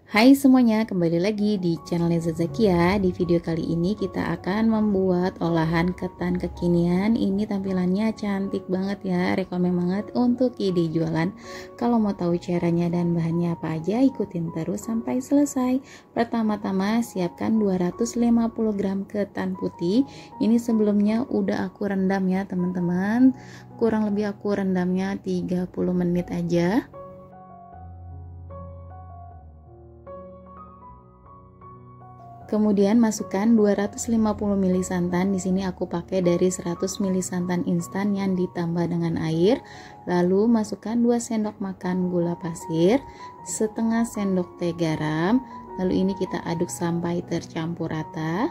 Hai semuanya, kembali lagi di channelnya Zazakia. Di video kali ini kita akan membuat olahan ketan kekinian. Ini tampilannya cantik banget ya, rekomen banget untuk ide jualan. Kalau mau tahu caranya dan bahannya apa aja, ikutin terus sampai selesai. Pertama-tama siapkan 250 gram ketan putih. Ini sebelumnya udah aku rendam ya teman-teman. Kurang lebih aku rendamnya 30 menit aja. Kemudian masukkan 250 ml santan. Di sini aku pakai dari 100 ml santan instan yang ditambah dengan air. Lalu masukkan 2 sendok makan gula pasir, setengah sendok teh garam. Lalu ini kita aduk sampai tercampur rata.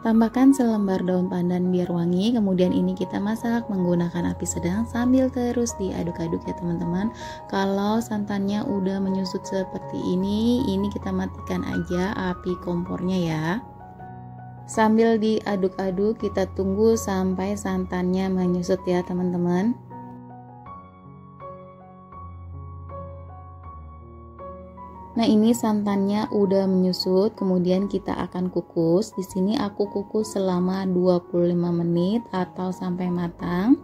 Tambahkan selembar daun pandan biar wangi. Kemudian ini kita masak menggunakan api sedang sambil terus diaduk-aduk ya teman-teman. Kalau santannya udah menyusut seperti ini kita matikan aja api kompornya ya. Sambil diaduk-aduk kita tunggu sampai santannya menyusut ya teman-teman. Nah, ini santannya udah menyusut, kemudian kita akan kukus. Di sini aku kukus selama 25 menit atau sampai matang.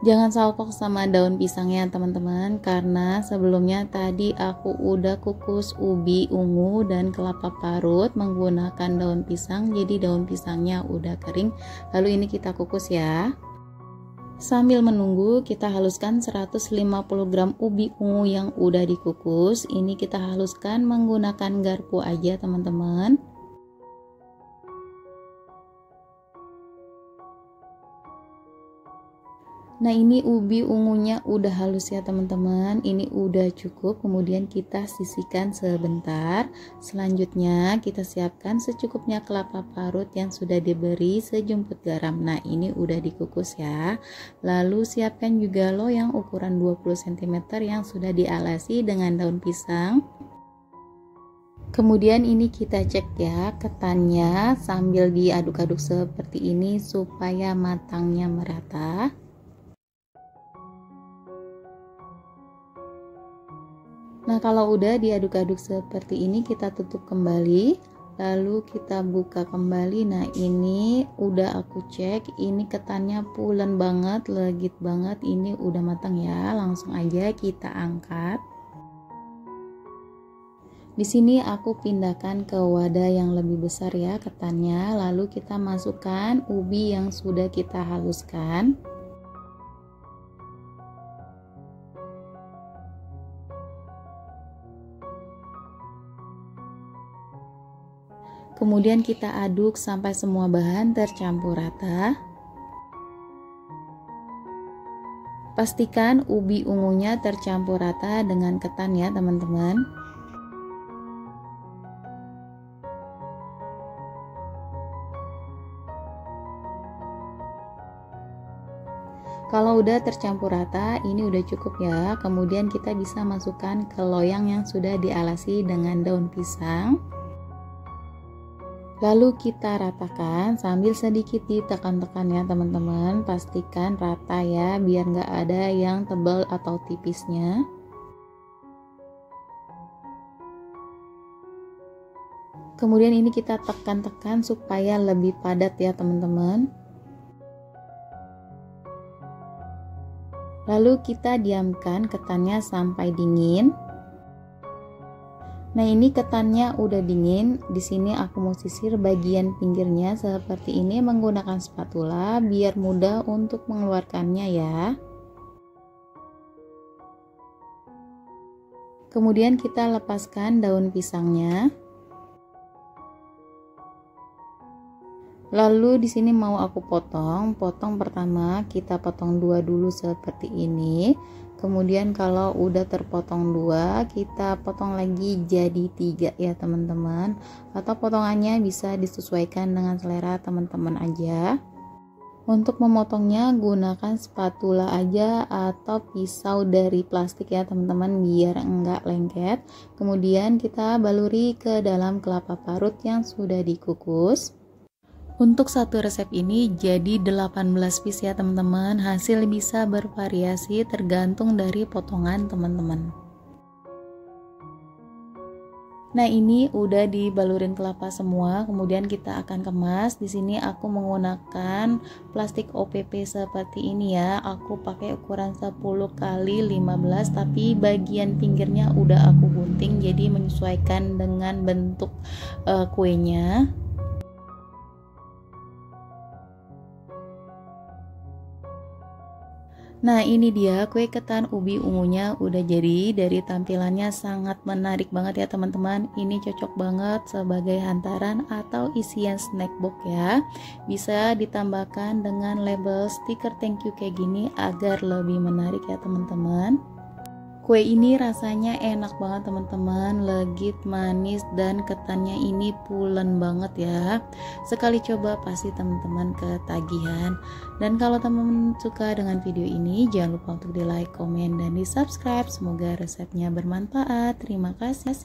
Jangan salpok sama daun pisangnya teman-teman, karena sebelumnya tadi aku udah kukus ubi ungu dan kelapa parut menggunakan daun pisang, jadi daun pisangnya udah kering. Lalu ini kita kukus ya. Sambil menunggu kita haluskan 150 gram ubi ungu yang udah dikukus. Ini kita haluskan menggunakan garpu aja teman-teman. Nah, ini ubi ungunya udah halus ya teman-teman. Ini udah cukup. Kemudian kita sisihkan sebentar. Selanjutnya kita siapkan secukupnya kelapa parut yang sudah diberi sejumput garam. Nah, ini udah dikukus ya. Lalu siapkan juga loyang ukuran 20 cm yang sudah dialasi dengan daun pisang. Kemudian ini kita cek ya ketannya sambil diaduk-aduk seperti ini supaya matangnya merata. Nah, kalau udah diaduk-aduk seperti ini kita tutup kembali, lalu kita buka kembali. Nah, ini udah aku cek, ini ketannya pulen banget, legit banget, ini udah matang ya. Langsung aja kita angkat. Di sini aku pindahkan ke wadah yang lebih besar ya ketannya, lalu kita masukkan ubi yang sudah kita haluskan. Kemudian kita aduk sampai semua bahan tercampur rata. Pastikan ubi ungunya tercampur rata dengan ketan ya teman-teman. Kalau udah tercampur rata, ini udah cukup ya. Kemudian kita bisa masukkan ke loyang yang sudah dialasi dengan daun pisang. Lalu kita ratakan sambil sedikit ditekan-tekan ya teman-teman. Pastikan rata ya biar nggak ada yang tebal atau tipisnya. Kemudian ini kita tekan-tekan supaya lebih padat ya teman-teman. Lalu kita diamkan ketannya sampai dingin. Nah, ini ketannya udah dingin. Di sini aku mau sisir bagian pinggirnya seperti ini menggunakan spatula biar mudah untuk mengeluarkannya ya. Kemudian kita lepaskan daun pisangnya. Lalu di sini mau aku potong. Pertama kita potong 2 dulu seperti ini. Kemudian kalau udah terpotong 2, kita potong lagi jadi 3 ya teman-teman. Atau potongannya bisa disesuaikan dengan selera teman-teman aja. Untuk memotongnya gunakan spatula aja atau pisau dari plastik ya teman-teman biar enggak lengket. Kemudian kita baluri ke dalam kelapa parut yang sudah dikukus. Untuk satu resep ini jadi 18 piece ya teman-teman. Hasil bisa bervariasi tergantung dari potongan teman-teman. Nah, ini udah dibalurin kelapa semua, kemudian kita akan kemas. Di sini aku menggunakan plastik OPP seperti ini ya. Aku pakai ukuran 10 kali 15, tapi bagian pinggirnya udah aku gunting jadi menyesuaikan dengan bentuk kuenya. Nah, ini dia kue ketan ubi ungunya udah jadi. Dari tampilannya sangat menarik banget ya teman-teman. Ini cocok banget sebagai hantaran atau isian snack box ya. Bisa ditambahkan dengan label stiker thank you kayak gini agar lebih menarik ya teman-teman. Kue ini rasanya enak banget teman-teman, legit, manis, dan ketannya ini pulen banget ya. Sekali coba pasti teman-teman ketagihan. Dan kalau teman-teman suka dengan video ini, jangan lupa untuk di like, komen, dan di subscribe. Semoga resepnya bermanfaat. Terima kasih.